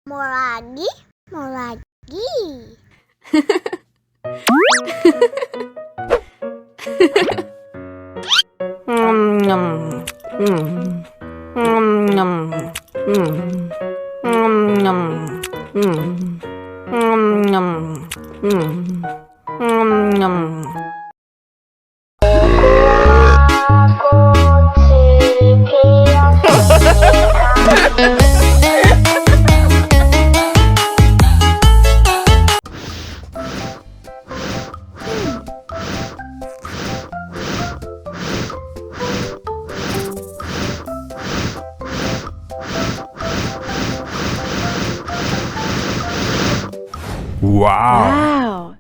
Mau lagi, mau lagi. Wow.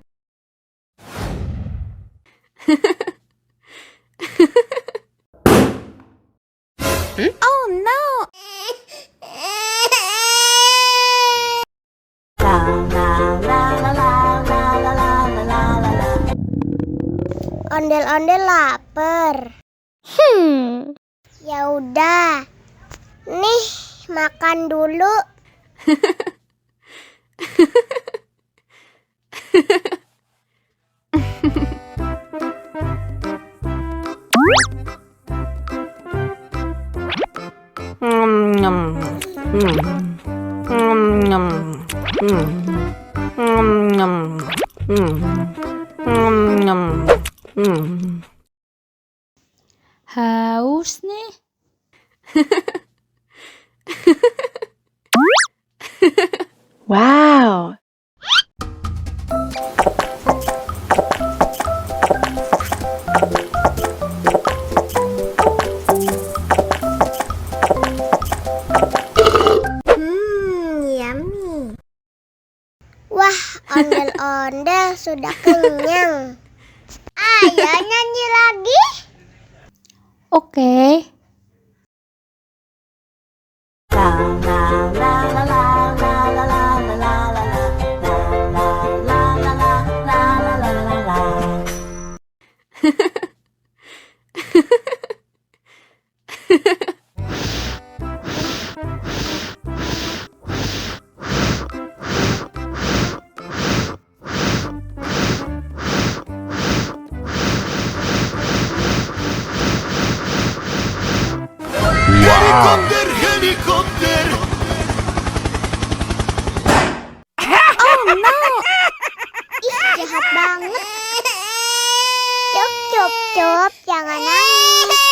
Oh no. Ondel-ondel lapar. Ya udah. Nih, makan dulu. Haus nih. Wow. Yummy. Wah, ondel-ondel sudah kenyang. Ayo nyanyi lagi. Oke. Helikopter, helikopter. Oh no. Ih, jahat banget. Cop, cop, cop, jangan nangis.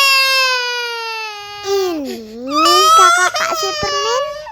Ini kakak kasih permen.